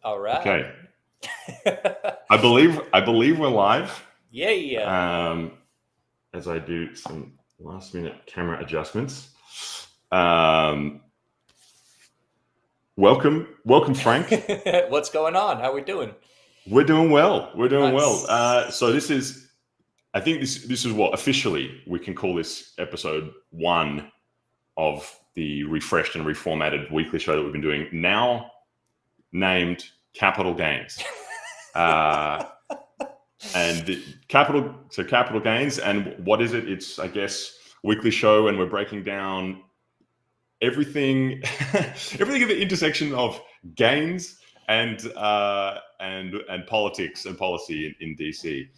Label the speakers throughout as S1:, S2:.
S1: All right.
S2: Okay. I believe we're live.
S1: Yeah.
S2: As I do some last minute camera adjustments. Welcome, Frank.
S1: What's going on? How we doing?
S2: We're doing well.
S1: Nice.
S2: So this is, I think this is what officially we can call this episode 1 of the refreshed and reformatted weekly show that we've been doing, now named Capital Gains. And the capital gains. And what is it? It's, I guess, a weekly show, and we're breaking down everything at the intersection of gains and politics and policy in DC,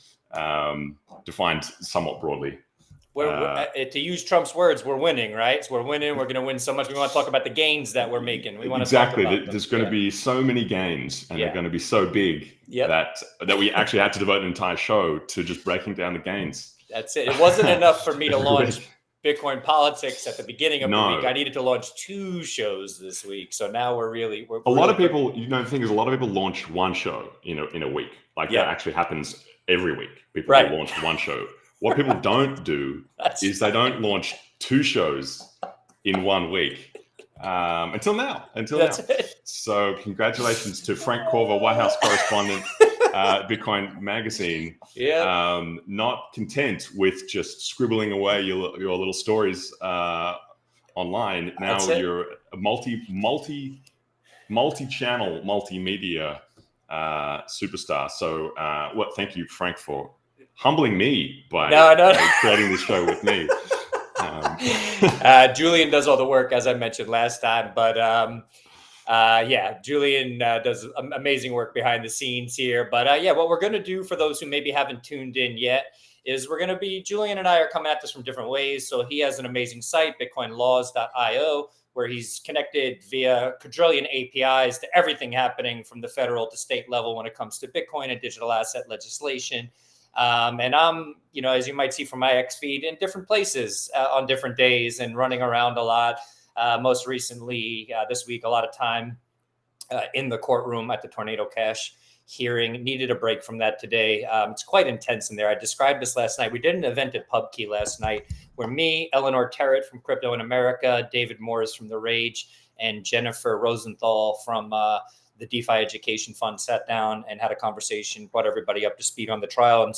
S2: defined somewhat broadly.
S1: To use Trump's words, we're winning, right? So we're winning. We're going to win so much. We want to talk about the gains that we're making. We want to talk about them.
S2: There's going to be so many gains, and they're going to be so big that we actually had to devote an entire show to just breaking down the gains.
S1: That's it. It wasn't enough for me to launch Bitcoin politics at the beginning of the week. I needed to launch 2 shows this week. So now we're a lot
S2: of people, the thing is, a lot of people launch one show in a week. That actually happens every week. People launch one show. What people don't do is they don't launch 2 shows in 1 week until now.
S1: It.
S2: So congratulations to Frank Corva, White House correspondent, Bitcoin Magazine.
S1: Yeah.
S2: Not content with just scribbling away your little stories online. Now you're a multi-channel, multimedia superstar. So thank you, Frank, for humbling me by creating this show with me.
S1: Julian does all the work, as I mentioned last time, but Julian does amazing work behind the scenes here. But what we're going to do for those who maybe haven't tuned in yet is Julian and I are coming at this from different ways. So he has an amazing site, bitcoinlaws.io, where he's connected via quadrillion APIs to everything happening from the federal to state level when it comes to Bitcoin and digital asset legislation. And I'm, as you might see from my X feed, in different places on different days and running around a lot. Most recently, this week, a lot of time in the courtroom at the Tornado Cash hearing. Needed a break from that today. It's quite intense in there. I described this last night. We did an event at PubKey last night where me, Eleanor Terrett from Crypto in America, David Morris from The Rage, and Jennifer Rosenthal from the DeFi Education Fund sat down and had a conversation, brought everybody up to speed on the trial. And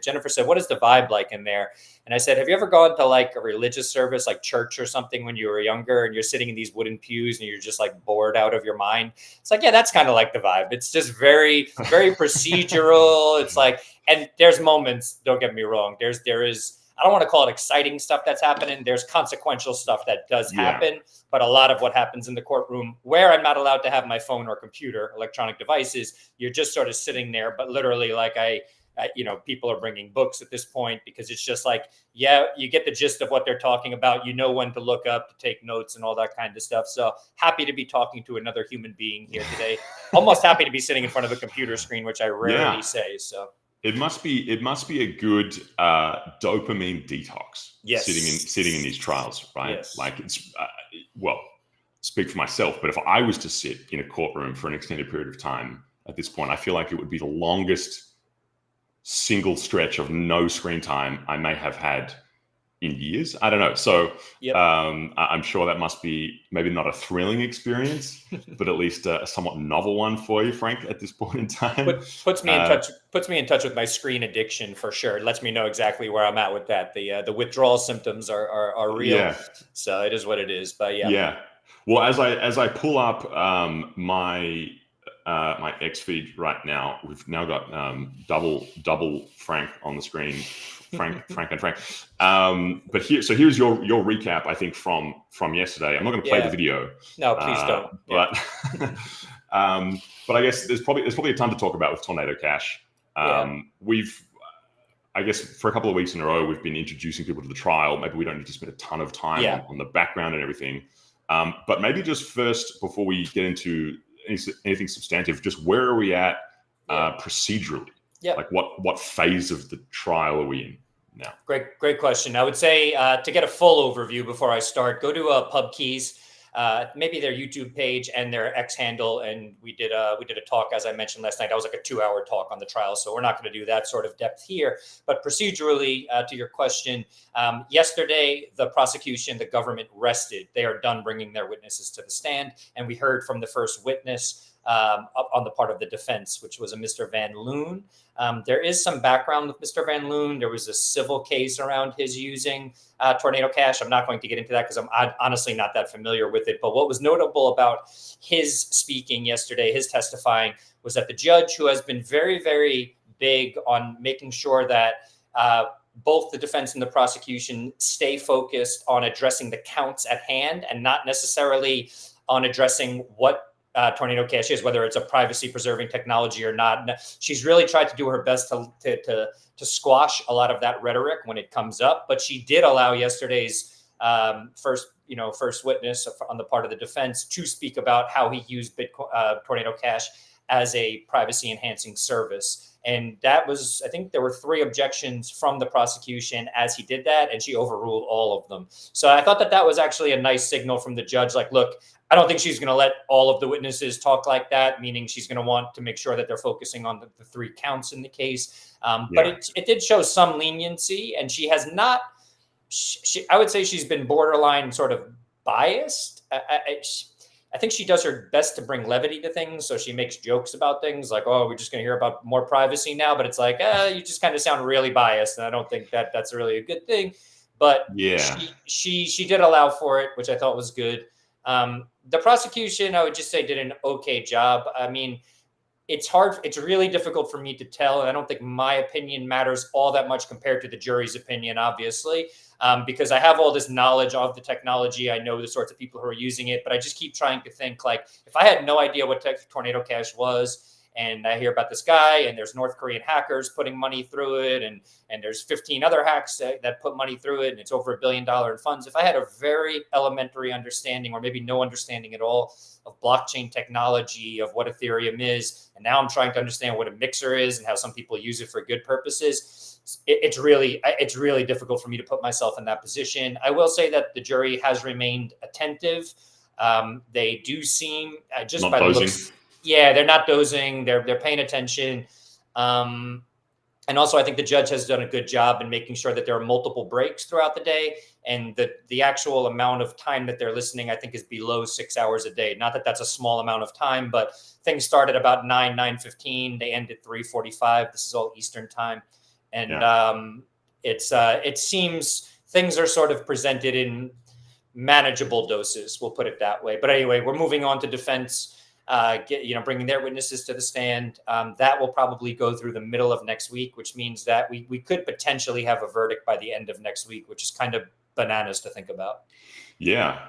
S1: Jennifer said, what is the vibe like in there? And I said, have you ever gone to like a religious service, like church or something when you were younger, and you're sitting in these wooden pews and you're just like bored out of your mind? It's like, yeah, that's kind of like the vibe. It's just very, very procedural. It's like, and there's moments, don't get me wrong. There is, I don't want to call it exciting stuff that's happening. There's consequential stuff that does happen, but a lot of what happens in the courtroom where I'm not allowed to have my phone or computer, electronic devices, you're just sort of sitting there, but literally like people are bringing books at this point because it's just like, you get the gist of what they're talking about. You know when to look up, to take notes and all that kind of stuff. So happy to be talking to another human being here today. Almost happy to be sitting in front of a computer screen, which I rarely say. So. It must be
S2: a good dopamine detox.
S1: Yes.
S2: Sitting in these trials, right?
S1: Yes.
S2: Like it's speak for myself, but if I was to sit in a courtroom for an extended period of time at this point, I feel like it would be the longest single stretch of no screen time I may have had in years. I don't know. So I'm sure that must be maybe not a thrilling experience, but at least a somewhat novel one for you, Frank, at this point in time.
S1: Puts me in touch with my screen addiction for sure. It lets me know exactly where I'm at with that. The withdrawal symptoms are real. Yeah. So it is what it is. But
S2: yeah. Well, as I pull up my X feed right now, we've now got double Frank on the screen. Frank. But here's your recap, I think, from yesterday. I'm not going to play the video.
S1: No, please don't.
S2: But I guess there's probably a ton to talk about with Tornado Cash. We've, I guess, for a couple of weeks in a row, we've been introducing people to the trial. Maybe we don't need to spend a ton of time on the background and everything. But maybe just first, before we get into anything substantive, just where are we at procedurally?
S1: Yeah.
S2: Like what phase of the trial are we in now?
S1: Great question. I would say to get a full overview before I start, go to PubKeys. maybe their YouTube page and their X handle. And we did a talk, as I mentioned last night. That was like a 2-hour talk on the trial. So we're not going to do that sort of depth here. But procedurally, to your question, yesterday, the prosecution, the government rested. They are done bringing their witnesses to the stand. And we heard from the first witness on the part of the defense, which was a Mr. Van Loon. There is some background with Mr. Van Loon. There was a civil case around his using Tornado Cash. I'm not going to get into that because I'm honestly not that familiar with it. But what was notable about his speaking yesterday, his testifying, was that the judge, who has been very, very big on making sure that both the defense and the prosecution stay focused on addressing the counts at hand and not necessarily on addressing what Tornado Cash is, whether it's a privacy-preserving technology or not. She's really tried to do her best to squash a lot of that rhetoric when it comes up. But she did allow yesterday's first witness on the part of the defense to speak about how he used Tornado Cash as a privacy-enhancing service. And that was, I think there were 3 objections from the prosecution as he did that, and she overruled all of them. So I thought that was actually a nice signal from the judge. Like, look, I don't think she's going to let all of the witnesses talk like that, meaning she's going to want to make sure that they're focusing on the 3 counts in the case. But it did show some leniency, and she has not, I would say she's been borderline sort of biased. I think she does her best to bring levity to things. So she makes jokes about things like, oh, we're just going to hear about more privacy now. But it's like, you just kind of sound really biased. And I don't think that's really a good thing. But she did allow for it, which I thought was good. The prosecution, I would just say, did an okay job. I mean, it's hard. It's really difficult for me to tell. And I don't think my opinion matters all that much compared to the jury's opinion, obviously, because I have all this knowledge of the technology. I know the sorts of people who are using it, but I just keep trying to think, like, if I had no idea what Tornado Cash was, and I hear about this guy, and there's North Korean hackers putting money through it, and there's 15 other hacks that put money through it, and it's over $1 billion in funds. If I had a very elementary understanding, or maybe no understanding at all, of blockchain technology, of what Ethereum is, and now I'm trying to understand what a mixer is and how some people use it for good purposes, it's really difficult for me to put myself in that position. I will say that the jury has remained attentive. They do seem, just not by dozing. The looks, yeah, they're not dozing. They're paying attention. And also, I think the judge has done a good job in making sure that there are multiple breaks throughout the day, and the actual amount of time that they're listening, I think, is below 6 hours a day. Not that that's a small amount of time, but things start at about 9:15. They end at 3:45. This is all Eastern time. And it seems things are sort of presented in manageable doses. We'll put it that way. But anyway, we're moving on to defense. Bringing their witnesses to the stand. That will probably go through the middle of next week, which means that we could potentially have a verdict by the end of next week, which is kind of bananas to think about.
S2: Yeah.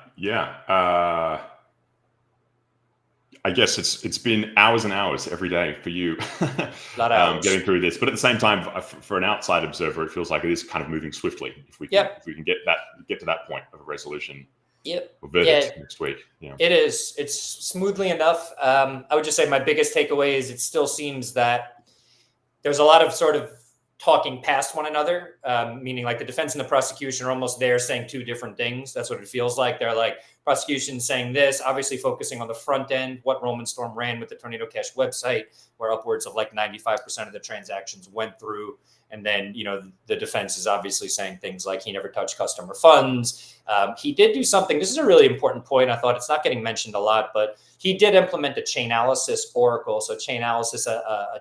S2: I guess it's been hours and hours every day for you
S1: a lot of hours.
S2: Getting through this. But at the same time, for an outside observer, it feels like it is kind of moving swiftly. If we can get to that point of a resolution.
S1: Yep.
S2: Next week. Yeah.
S1: It is. It's smoothly enough. I would just say my biggest takeaway is it still seems that there's a lot of sort of talking past one another, meaning like the defense and the prosecution are almost there saying 2 different things. That's what it feels like. They're like, prosecution saying this, obviously focusing on the front end, what Roman Storm ran with the Tornado Cash website, where upwards of like 95% of the transactions went through. And then, the defense is obviously saying things like he never touched customer funds. He did do something. This is a really important point. I thought it's not getting mentioned a lot, but he did implement a Chainalysis Oracle. So Chainalysis, a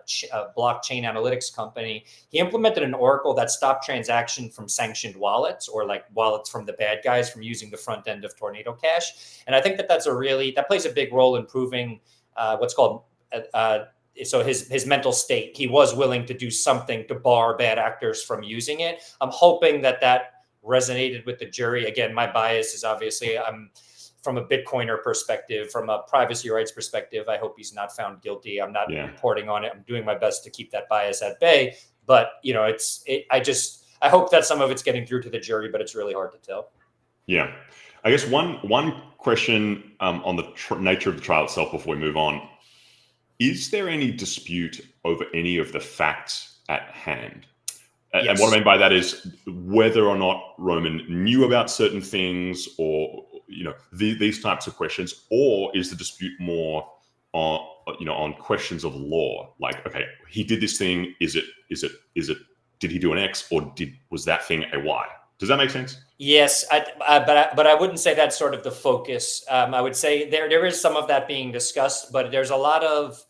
S1: blockchain analytics company. He implemented an Oracle that stopped transaction from sanctioned wallets, or like wallets from the bad guys, from using the front end of Tornado Cash. And I think that plays a big role in proving what's called so his mental state. He was willing to do something to bar bad actors from using it. I'm hoping that resonated with the jury. Again, my bias is obviously I'm from a Bitcoiner perspective, from a privacy rights perspective. I hope he's not found guilty. I'm not reporting on it. I'm doing my best to keep that bias at bay. But I hope that some of it's getting through to the jury, but it's really hard to tell.
S2: Yeah, I guess one question on the nature of the trial itself before we move on. Is there any dispute over any of the facts at hand? Yes. And what I mean by that is whether or not Roman knew about certain things, or these types of questions, or is the dispute more on questions of law? Like, okay, he did this thing. Is it? Did he do an X, or was that thing a Y? Does that make sense?
S1: Yes, but I wouldn't say that's sort of the focus. I would say there is some of that being discussed, but there's a lot of.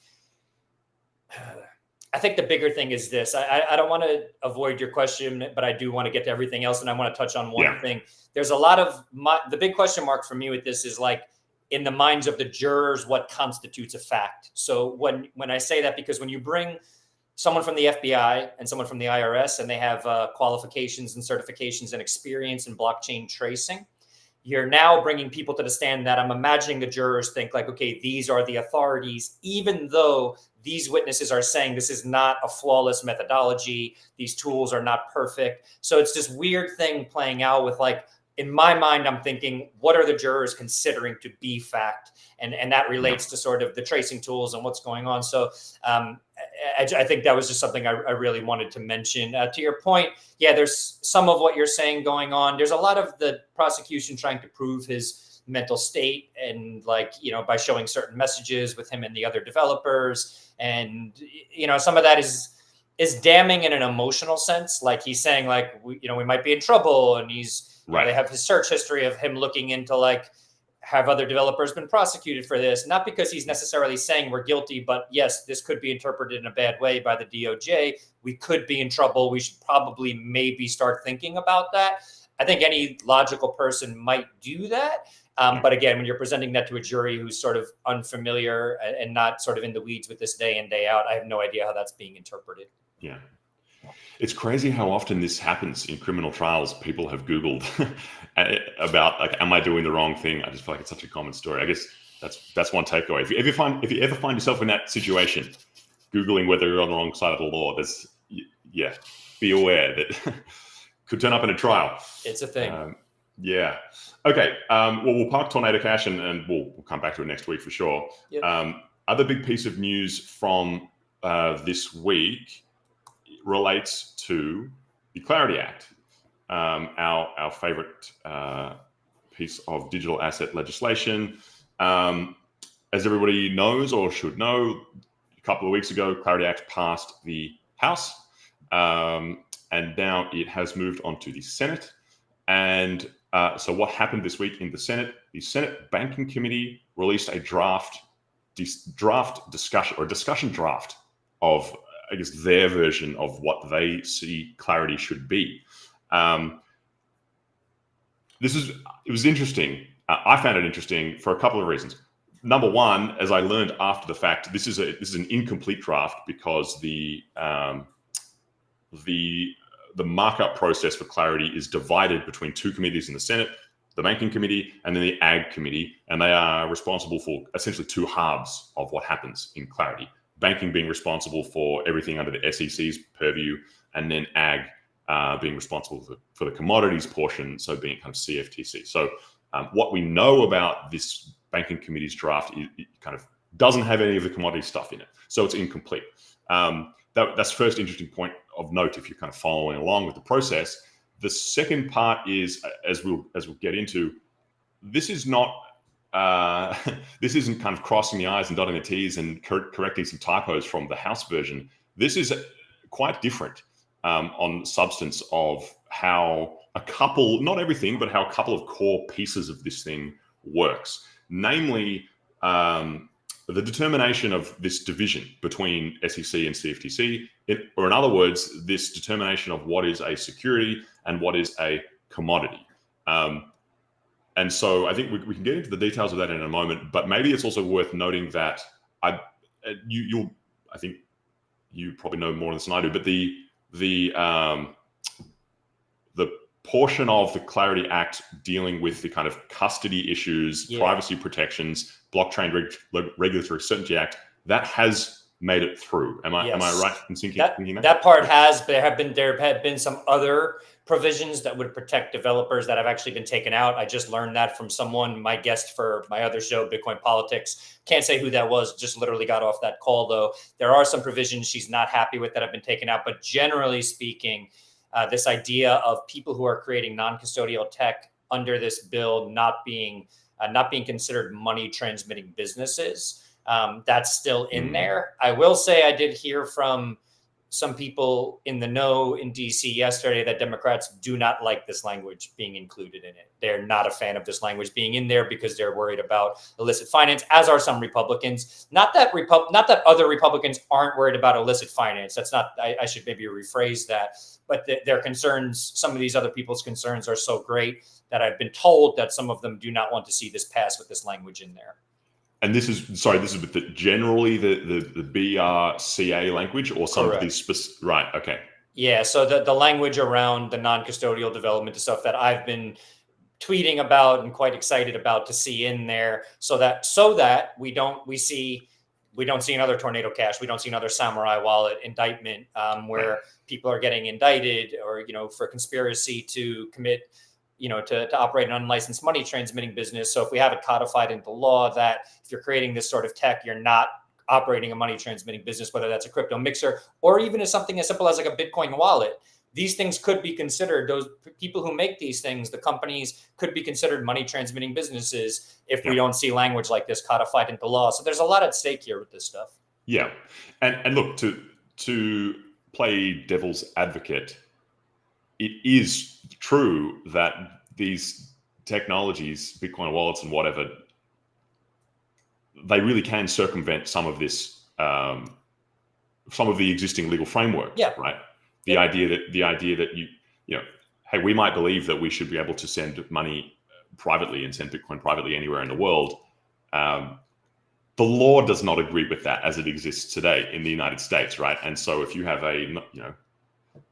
S1: I think the bigger thing is this. I don't want to avoid your question, but I do want to get to everything else, and I want to touch on one thing. There's a lot of the big question mark for me with this is like, in the minds of the jurors, what constitutes a fact. So when I say that, because when you bring someone from the FBI and someone from the IRS, and they have qualifications and certifications and experience in blockchain tracing, you're now bringing people to the stand that I'm imagining the jurors think like, okay, these are the authorities, even though these witnesses are saying this is not a flawless methodology. These tools are not perfect. So it's this weird thing playing out with, like, in my mind, I'm thinking, what are the jurors considering to be fact? And that relates to sort of the tracing tools and what's going on. So I think that was just something I really wanted to mention. To your point, there's some of what you're saying going on. There's a lot of the prosecution trying to prove his mental state, and by showing certain messages with him and the other developers. And, some of that is damning in an emotional sense. Like, he's saying, like, we might be in trouble, and they have his search history of him looking into, like, have other developers been prosecuted for this? Not because he's necessarily saying we're guilty, but yes, this could be interpreted in a bad way by the DOJ. We could be in trouble. We should probably maybe start thinking about that. I think any logical person might do that. But again, when you're presenting that to a jury who's sort of unfamiliar and not sort of in the weeds with this day in, day out, I have no idea how that's being interpreted.
S2: Yeah. It's crazy how often this happens in criminal trials. People have Googled about, like, am I doing the wrong thing? I just feel like it's such a common story. I guess that's one takeaway. If you ever find yourself in that situation, Googling whether you're on the wrong side of the law, be aware that could turn up in a trial.
S1: It's a thing.
S2: Okay. Well, we'll park Tornado Cash and we'll come back to it next week for sure. Yep. Other big piece of news from this week relates to the Clarity Act, our favorite piece of digital asset legislation. As everybody knows or should know, a couple of weeks ago, Clarity Act passed the House, and now it has moved on to the Senate. And so what happened this week in the Senate? The Senate Banking Committee released a discussion draft of, I guess, their version of what they see clarity should be. It was interesting. I found it interesting for a couple of reasons. Number one, as I learned after the fact, this is an incomplete draft because the markup process for clarity is divided between two committees in the Senate, the Banking Committee and then the Ag Committee, and they are responsible for essentially two halves of what happens in clarity. Banking being responsible for everything under the SEC's purview, and then Ag being responsible for the commodities portion, so being kind of CFTC. So what we know about this Banking Committee's draft, it kind of doesn't have any of the commodity stuff in it, so it's incomplete. That's first interesting point of note if you're kind of following along with the process. The second part is, as we'll get into, this is not. This isn't kind of crossing the I's and dotting the T's and correcting some typos from the House version. This is quite different on substance of how a couple, not everything, but how a couple of core pieces of this thing works. Namely, the determination of this division between SEC and CFTC, or in other words, this determination of what is a security and what is a commodity. And so I think we can get into the details of that in a moment, but maybe it's also worth noting that I think you probably know more than I do, but the portion of the Clarity Act dealing with the kind of custody issues, privacy protections, blockchain regulatory certainty act, that has made it through. Am I right in thinking that?
S1: That part has. There have been some other provisions that would protect developers that have actually been taken out. I just learned that from someone, my guest for my other show, Bitcoin Politics. Can't say who that was, just literally got off that call though. There are some provisions she's not happy with that have been taken out, but generally speaking, this idea of people who are creating non-custodial tech under this bill not being considered money transmitting businesses. That's still in there. I will say I did hear from some people in the know in DC yesterday that Democrats do not like this language being included in it. They're not a fan of this language being in there because they're worried about illicit finance, as are some Republicans. Not that other Republicans aren't worried about illicit finance. That's not, I should maybe rephrase that, but their concerns, some of these other people's concerns are so great that I've been told that some of them do not want to see this pass with this language in there.
S2: And this is with generally the BRCA language, or some of these right? Okay.
S1: Yeah. So the language around the non-custodial development is stuff that I've been tweeting about and quite excited about to see in there, so that we don't see another Tornado Cash, we don't see another Samurai Wallet indictment where people are getting indicted or for conspiracy to commit to operate an unlicensed money transmitting business. So if we have it codified into law that if you're creating this sort of tech, you're not operating a money transmitting business, whether that's a crypto mixer or even as something as simple as like a Bitcoin wallet, these things could be considered, those people who make these things, the companies could be considered money transmitting businesses if we don't see language like this codified into law. So there's a lot at stake here with this stuff.
S2: Yeah. And look, to play devil's advocate, it is true that these technologies, Bitcoin wallets and whatever, they really can circumvent some of this, some of the existing legal framework.
S1: Yeah.
S2: Right. The idea that hey, we might believe that we should be able to send money privately and send Bitcoin privately anywhere in the world. The law does not agree with that as it exists today in the United States, right? And so if you have a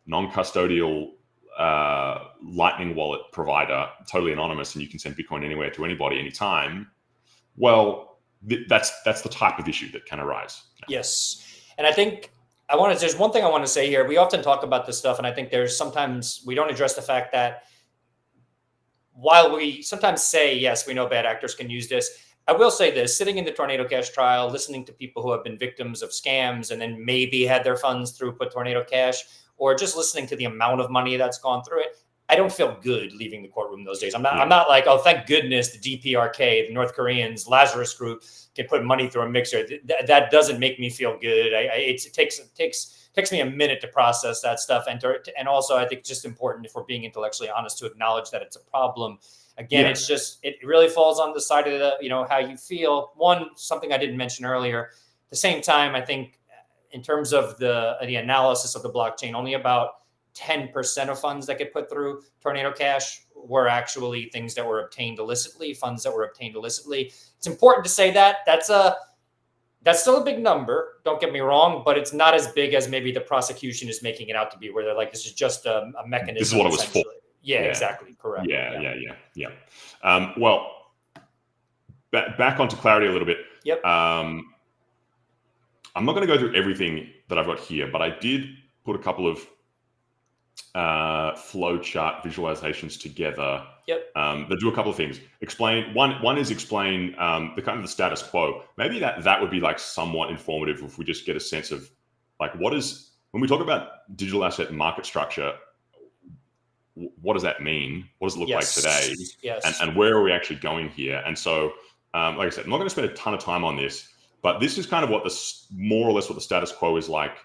S2: non-custodial Lightning wallet provider, totally anonymous, and you can send Bitcoin anywhere to anybody, anytime, well, that's the type of issue that can arise.
S1: Yes. And I think there's one thing I want to say here. We often talk about this stuff, and I think sometimes we don't address the fact that while we sometimes say, yes, we know bad actors can use this, I will say this: sitting in the Tornado Cash trial, listening to people who have been victims of scams and then maybe had their funds through Tornado Cash, or just listening to the amount of money that's gone through it, I don't feel good leaving the courtroom those days. I'm not like, oh, thank goodness the DPRK, the North Koreans, Lazarus Group can put money through a mixer. That doesn't make me feel good. It takes me a minute to process that stuff. And also, I think it's just important, if we're being intellectually honest, to acknowledge that it's a problem. Again, it really falls on the side of how you feel. One, something I didn't mention earlier, at the same time, I think in terms of the analysis of the blockchain, only about 10% of funds that get put through Tornado Cash were actually things that were obtained illicitly, funds that were obtained illicitly. It's important to say that that's still a big number. Don't get me wrong, but it's not as big as maybe the prosecution is making it out to be, where they're like, this is just a mechanism.
S2: This is what it was for.
S1: Yeah, exactly. Correct.
S2: Yeah. Well, back onto clarity a little bit.
S1: Yep.
S2: I'm not going to go through everything that I've got here, but I did put a couple of flowchart visualizations together.
S1: Yep.
S2: That do a couple of things. One is explain the kind of the status quo. Maybe that would be like somewhat informative if we just get a sense of like when we talk about digital asset market structure, what does that mean? What does it look like today?
S1: Yes.
S2: And where are we actually going here? And so, like I said, I'm not going to spend a ton of time on this, but this is kind of more or less what the status quo is like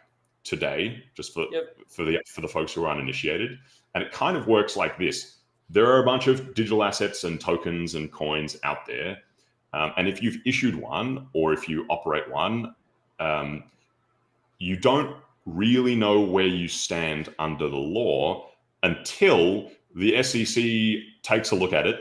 S2: today, just for the folks who are uninitiated. And it kind of works like this. There are a bunch of digital assets and tokens and coins out there. And if you've issued one, or if you operate one, you don't really know where you stand under the law until the SEC takes a look at it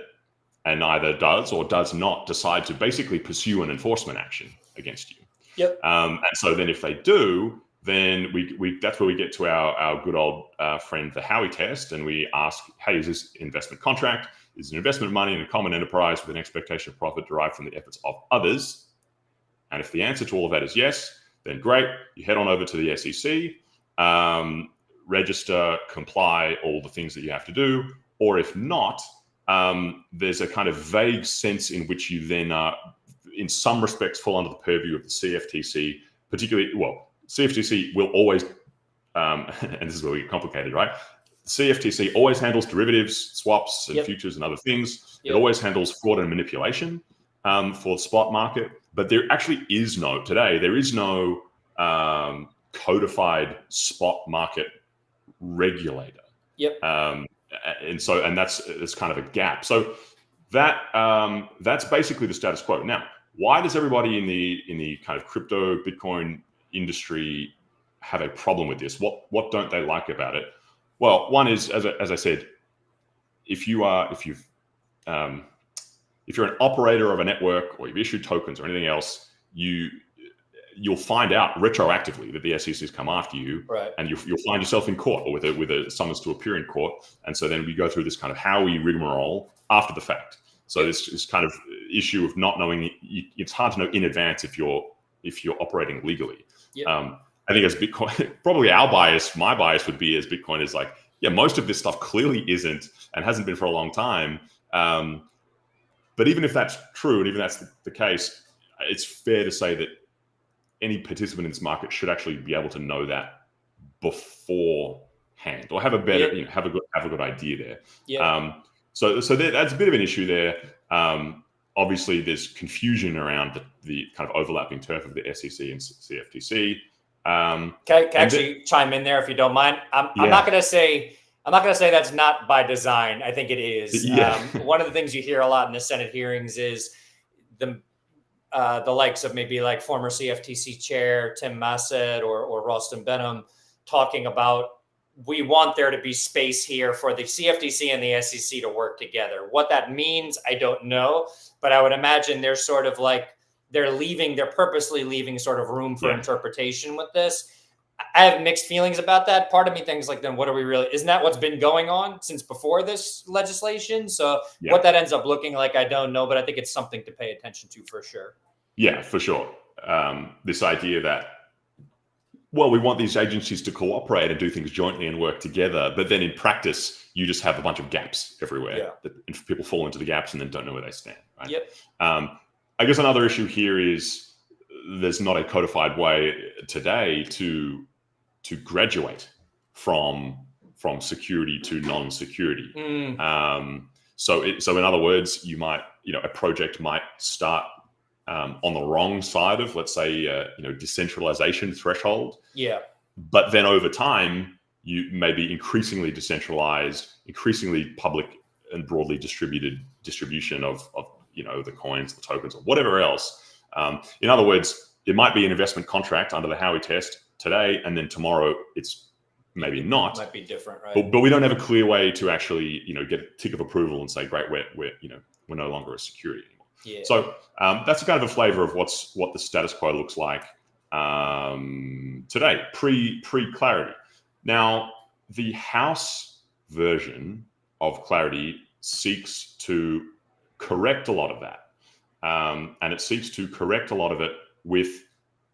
S2: and either does or does not decide to basically pursue an enforcement action against you.
S1: Yep.
S2: And so then if they do, then we that's where we get to our good old friend, the Howey test, and we ask, hey, is this investment contract? Is it investment money in a common enterprise with an expectation of profit derived from the efforts of others? And if the answer to all of that is yes, then great. You head on over to the SEC, register, comply, all the things that you have to do. Or if not, there's a kind of vague sense in which you then, in some respects, fall under the purview of the CFTC, particularly, CFTC will always, and this is where we get complicated, right? CFTC always handles derivatives, swaps, and
S1: Yep.
S2: futures and other things.
S1: Yep.
S2: It always handles fraud and manipulation for the spot market. But there actually is no codified spot market regulator.
S1: Yep.
S2: And that's kind of a gap. So that's basically the status quo. Now, why does everybody in the kind of crypto Bitcoin industry have a problem with this? What don't they like about it? Well, one is, as I said, if you're an operator of a network or you've issued tokens or anything else, you'll find out retroactively that the SEC has come after you,
S1: right,
S2: and you'll find yourself in court or with a summons to appear in court. And so then we go through this kind of Howey rigmarole after the fact. So this kind of issue of not knowing, it's hard to know in advance if you're operating legally.
S1: Yep.
S2: I think as Bitcoin, probably my bias would be as Bitcoin is like, yeah, most of this stuff clearly isn't and hasn't been for a long time. But even if that's true, and even that's the case, it's fair to say that any participant in this market should actually be able to know that beforehand, or have a better, have a good idea there.
S1: Yeah.
S2: So that's a bit of an issue there. Obviously, there's confusion around the kind of overlapping turf of the SEC and CFTC. Can
S1: I actually chime in there if you don't mind? I'm not going to say that's not by design. I think it is.
S2: Yeah.
S1: One of the things you hear a lot in the Senate hearings is the likes of maybe like former CFTC chair Tim Massad or Ralston Benham talking about, we want there to be space here for the CFTC and the SEC to work together. What that means, I don't know, but I would imagine there's sort of like they're purposely leaving sort of room for interpretation with this. I have mixed feelings about that. Part of me thinks like, then what are we really, isn't that what's been going on since before this legislation? So what that ends up looking like, I don't know, but I think it's something to pay attention to for sure.
S2: Yeah, for sure. This idea that, well, we want these agencies to cooperate and do things jointly and work together, but then in practice, you just have a bunch of gaps everywhere. And people fall into the gaps and then don't know where they stand. Right?
S1: Yep.
S2: I guess another issue here is there's not a codified way today to graduate from security to non-security. So in other words, a project might start on the wrong side of, let's say, decentralization threshold. Yeah. But then over time, you may be increasingly decentralized, increasingly public and broadly distribution of the coins, the tokens, or whatever else. In other words, it might be an investment contract under the Howey test today, and then tomorrow it's maybe not.
S1: Might be different, right?
S2: But we don't have a clear way to actually, get a tick of approval and say, great, we're no longer a security anymore. Yeah. So that's kind of a flavor of what the status quo looks like today, pre-Clarity. Now, the House version of Clarity seeks to correct a lot of that. And it seeks to correct a lot of it with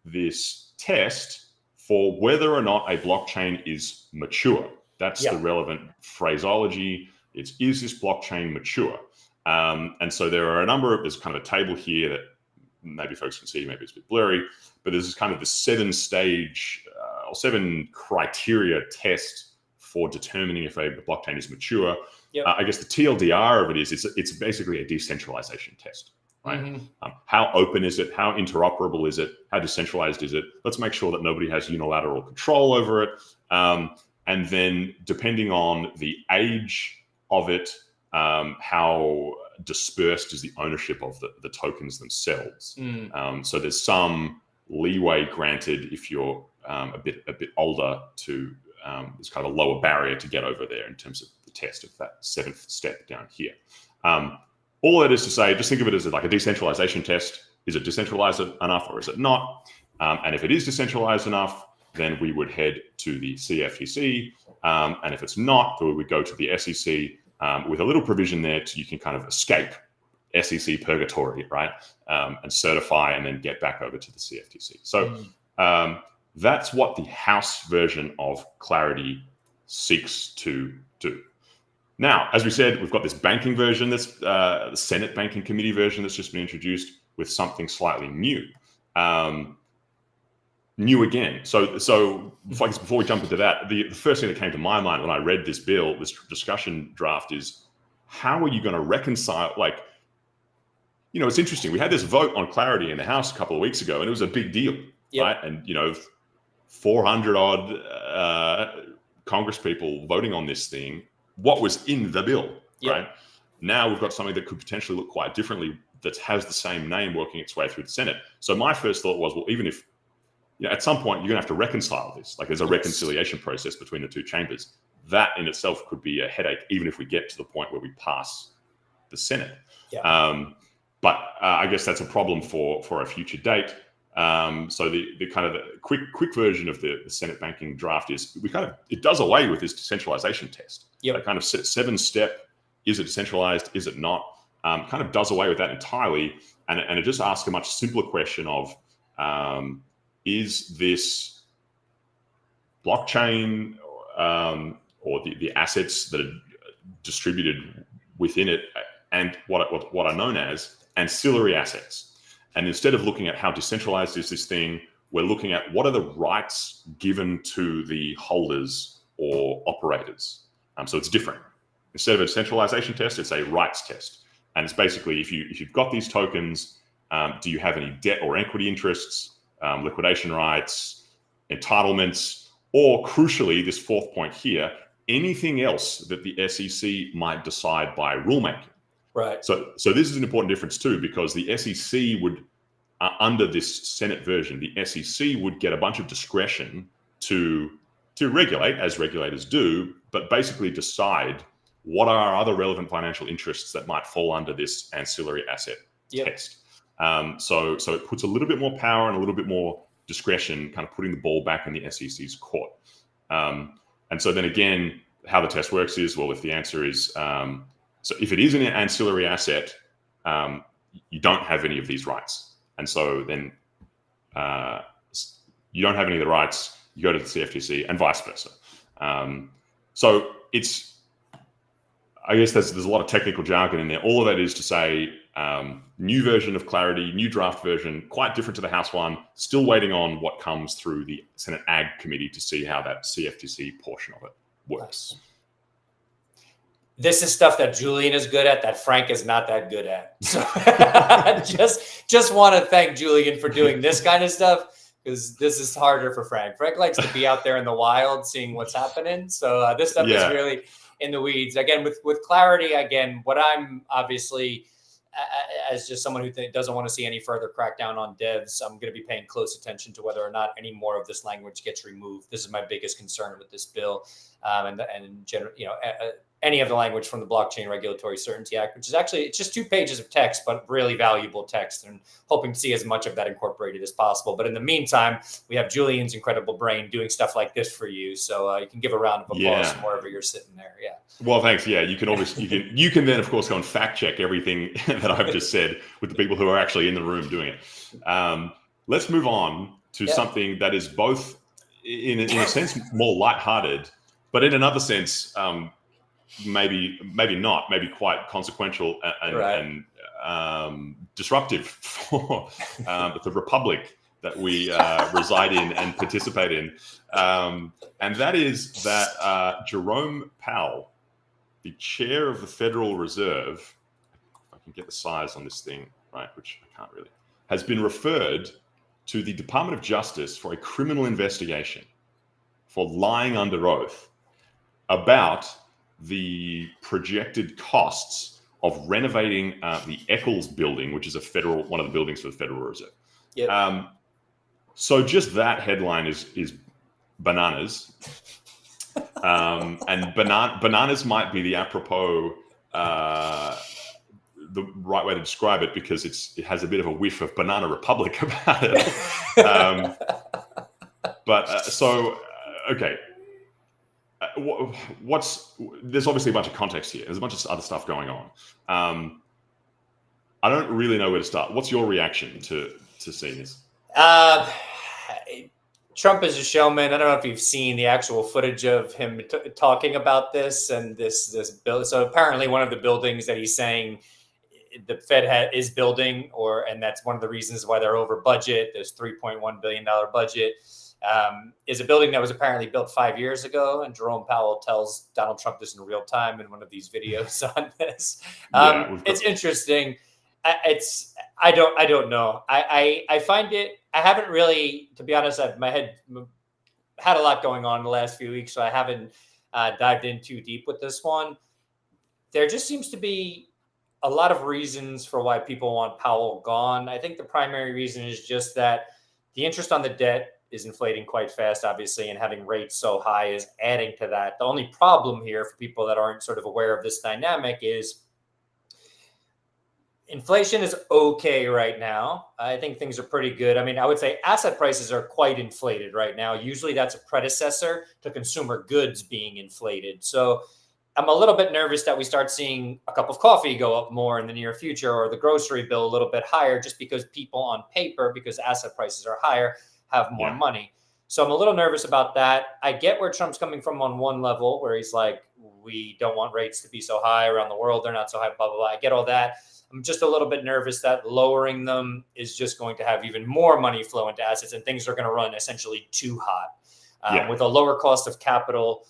S2: this test for whether or not a blockchain is mature. That's the relevant phraseology. Is this blockchain mature? And so there are there's kind of a table here that maybe folks can see, maybe it's a bit blurry, but this is kind of the 7-stage or 7 criteria test for determining if a blockchain is mature. Yep. I guess the TLDR of it is it's basically a decentralization test, right? Mm-hmm. How open is it? How interoperable is it? How decentralized is it? Let's make sure that nobody has unilateral control over it. And then depending on the age of it, how dispersed is the ownership of the tokens themselves. So there's some leeway granted if you're a bit older to there's kind of a lower barrier to get over there in terms of the test of that 7th step down here. All that is to say, just think of it as like a decentralization test. Is it decentralized enough or is it not? And if it is decentralized enough, then we would head to the CFTC. And if it's not, then we would go to the SEC with a little provision there you can kind of escape SEC purgatory, right? And certify and then get back over to the CFTC. So that's what the House version of Clarity seeks to do. Now, as we said, we've got this banking version, the Senate Banking Committee version that's just been introduced with something slightly new. new again. So I guess before we jump into that, the first thing that came to my mind when I read this bill, this discussion draft, is how are you going to reconcile, like, it's interesting. We had this vote on clarity in the House a couple of weeks ago, and it was a big deal, right? And, 400 odd Congress people voting on this thing, what was in the bill, right? Now we've got something that could potentially look quite differently that has the same name working its way through the Senate. So my first thought was, well, even if, at some point you're going to have to reconcile this, like there's a reconciliation process between the two chambers, that in itself could be a headache, even if we get to the point where we pass the Senate. But I guess that's a problem for a future date. So the kind of the quick version of the Senate banking draft is it does away with this decentralization test. That kind of 7-step, is it decentralized, is it not? Kind of does away with that entirely, and it just asks a much simpler question of, is this blockchain or the assets that are distributed within it, and what are known as ancillary assets? And instead of looking at how decentralized is this thing, we're looking at what are the rights given to the holders or operators. So it's different. Instead of a centralization test, it's a rights test. And it's basically, if you've got these tokens, do you have any debt or equity interests, liquidation rights, entitlements, or crucially, this fourth point here, anything else that the SEC might decide by rulemaking.
S1: Right.
S2: So this is an important difference too, because the SEC would, under this Senate version, the SEC would get a bunch of discretion to regulate, as regulators do, but basically decide what are other relevant financial interests that might fall under this ancillary asset test. So it puts a little bit more power and a little bit more discretion, kind of putting the ball back in the SEC's court. And so then again, how the test works is, well, if the answer is, so if it is an ancillary asset, you don't have any of these rights. And so then you don't have any of the rights, you go to the CFTC, and vice versa. So it's, I guess there's a lot of technical jargon in there. All of that is to say, new version of clarity, new draft version, quite different to the House one, still waiting on what comes through the Senate Ag Committee to see how that CFTC portion of it works.
S1: This is stuff that Julian is good at that Frank is not that good at. So just want to thank Julian for doing this kind of stuff, because this is harder for Frank. Frank likes to be out there in the wild, seeing what's happening. So this stuff is really in the weeds. Again, with clarity, again, what I'm obviously, as just someone who doesn't want to see any further crackdown on devs, I'm going to be paying close attention to whether or not any more of this language gets removed. This is my biggest concern with this bill, and any of the language from the Blockchain Regulatory Certainty Act, which is actually, it's just 2 pages of text, but really valuable text, and hoping to see as much of that incorporated as possible. But in the meantime, we have Julian's incredible brain doing stuff like this for you. So you can give a round of applause wherever you're sitting there. Yeah.
S2: Well, thanks. Yeah, you can always, you can then, of course, go and fact check everything that I've just said with the people who are actually in the room doing it. Let's move on to something that is both, in a sense, more lighthearted, but in another sense, maybe not, maybe quite consequential and disruptive for the republic that we reside in and participate in. And that is that Jerome Powell, the chair of the Federal Reserve, if I can get the size on this thing, right, which I can't really, has been referred to the Department of Justice for a criminal investigation for lying under oath about the projected costs of renovating the Eccles building, which is one of the buildings for the Federal Reserve. So just that headline is bananas. And bananas might be the apropos, the right way to describe it, because it has a bit of a whiff of Banana Republic about it. Okay. There's obviously a bunch of context here. There's a bunch of other stuff going on. I don't really know where to start. What's your reaction to seeing this?
S1: Trump is a showman. I don't know if you've seen the actual footage of him talking about this and this bill. So apparently one of the buildings that he's saying the Fed is building, and that's one of the reasons why they're over budget. There's $3.1 billion budget. Is a building that was apparently built 5 years ago, and Jerome Powell tells Donald Trump this in real time in one of these videos on this. It's interesting. I don't know. I find it. I haven't really, to be honest. My head had a lot going on in the last few weeks, so I haven't dived in too deep with this one. There just seems to be a lot of reasons for why people want Powell gone. I think the primary reason is just that the interest on the debt is inflating quite fast, obviously, and having rates so high is adding to that. The only problem here for people that aren't sort of aware of this dynamic is inflation is okay right now. I think things are pretty good. I mean, I would say asset prices are quite inflated right now. Usually that's a predecessor to consumer goods being inflated. So I'm a little bit nervous that we start seeing a cup of coffee go up more in the near future, or the grocery bill a little bit higher, just because people on paper, because asset prices are higher, have more money. So I'm a little nervous about that. I get where Trump's coming from on one level, where he's like, we don't want rates to be so high around the world. They're not so high, blah, blah, blah. I get all that. I'm just a little bit nervous that lowering them is just going to have even more money flow into assets, and things are going to run essentially too hot. With a lower cost of capital,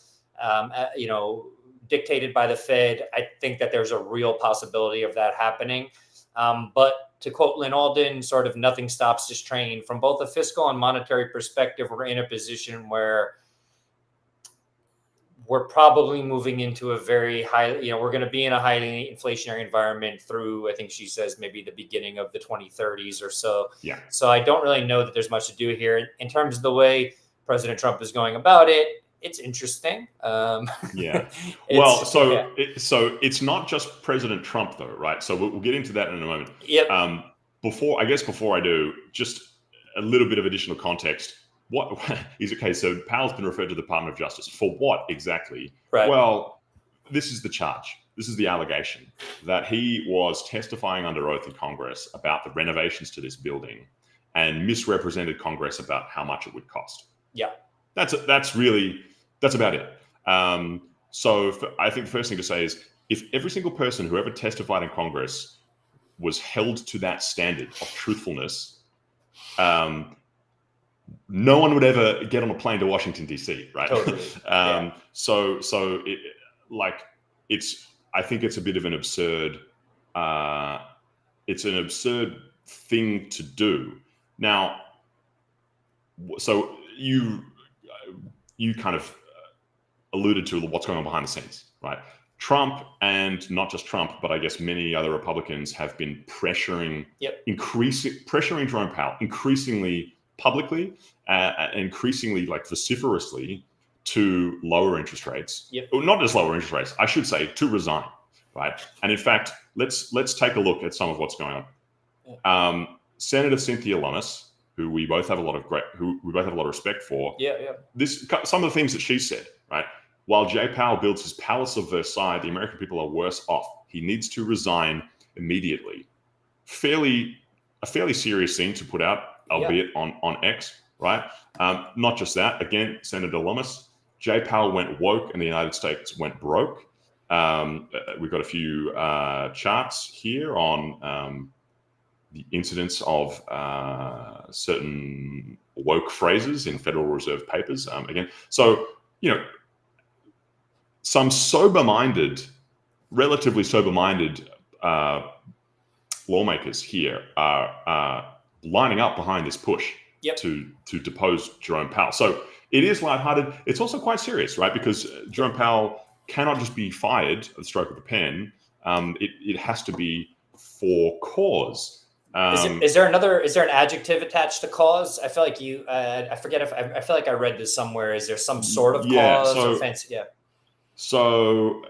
S1: dictated by the Fed, I think that there's a real possibility of that happening. But to quote Lynn Alden, sort of nothing stops this train. From both a fiscal and monetary perspective, we're in a position where we're probably moving into a very high, we're going to be in a highly inflationary environment through, I think she says, maybe the beginning of the 2030s or so.
S2: Yeah.
S1: So I don't really know that there's much to do here. In terms of the way President Trump is going about it, it's interesting. So
S2: it's not just President Trump, though, right? So we'll get into that in a moment.
S1: Yep.
S2: Before I do, just a little bit of additional context. What is okay? So Powell's been referred to the Department of Justice for what exactly?
S1: Right.
S2: Well, this is the charge. This is the allegation that he was testifying under oath in Congress about the renovations to this building and misrepresented Congress about how much it would cost.
S1: Yeah.
S2: That's about it. So I think the first thing to say is, if every single person who ever testified in Congress was held to that standard of truthfulness, no one would ever get on a plane to Washington, D.C., right?
S1: Totally.
S2: I think it's a bit of an absurd, thing to do. Now, so you kind of alluded to what's going on behind the scenes, right? Trump, and not just Trump, but I guess many other Republicans have been pressuring Jerome Powell increasingly publicly, increasingly vociferously to lower interest rates. Well, not just lower interest rates, I should say, to resign, right? And in fact, let's take a look at some of what's going on. Senator Cynthia Lummis, who we both have a lot of respect for. Some of the things that she said, right? While Jay Powell builds his Palace of Versailles, the American people are worse off. He needs to resign immediately. A fairly serious thing to put out, albeit on X, right? Not just that. Again, Senator Lummis, Jay Powell went woke and the United States went broke. We've got a few charts here on the incidence of certain woke phrases in Federal Reserve papers. Again, so, some relatively sober-minded lawmakers here are lining up behind this push to depose Jerome Powell. So it is lighthearted. It's also quite serious, right? Because Jerome Powell cannot just be fired at the stroke of a pen. It has to be for cause.
S1: Is there an adjective attached to cause? I feel like I forget I feel like I read this somewhere. Is there some sort of cause or fancy? Yeah.
S2: So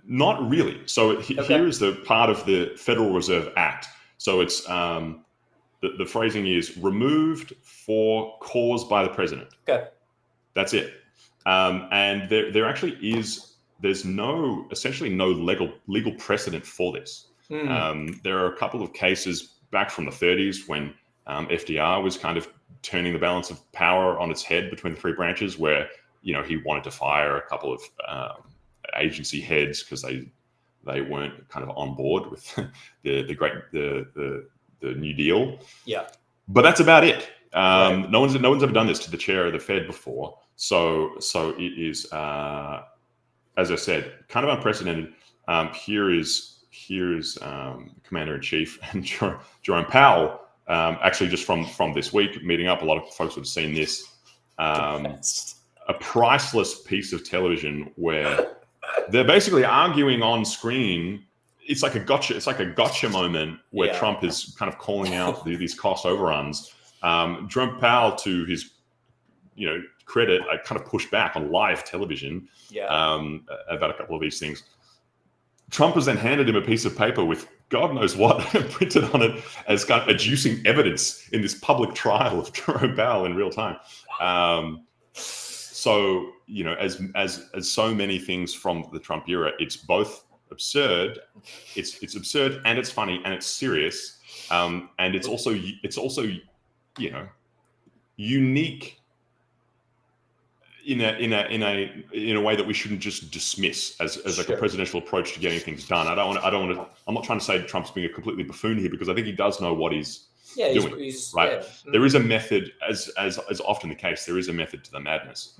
S2: not really. So here is the part of the Federal Reserve Act. So it's the phrasing is removed for cause by the president.
S1: Okay.
S2: That's it. And there actually there's essentially no legal precedent for this. There are a couple of cases back from the 30s when FDR was kind of turning the balance of power on its head between the three branches, where he wanted to fire a couple of agency heads because they they weren't kind of on board with the New Deal.
S1: Yeah.
S2: But that's about it.
S1: Right.
S2: No one's ever done this to the chair of the Fed before. So it is, as I said, kind of unprecedented. Here is Commander in Chief and Jerome Powell. Actually, just from this week, meeting up, a lot of folks would have seen this. A priceless piece of television where they're basically arguing on screen. It's like a gotcha moment where Trump is kind of calling out these cost overruns. Jerome Powell, to his credit, I kind of pushed back on live television about a couple of these things. Trump has then handed him a piece of paper with God knows what printed on it as kind of adducing evidence in this public trial of Jerome Powell in real time. So, as so many things from the Trump era, it's both absurd, it's absurd and it's funny and it's serious, and it's also unique in a way that we shouldn't just dismiss as like a presidential approach to getting things done. I'm not trying to say Trump's being a completely buffoon here, because I think he does know what he's doing. He's right. Yeah. There is a method, as often the case, there is a method to the madness.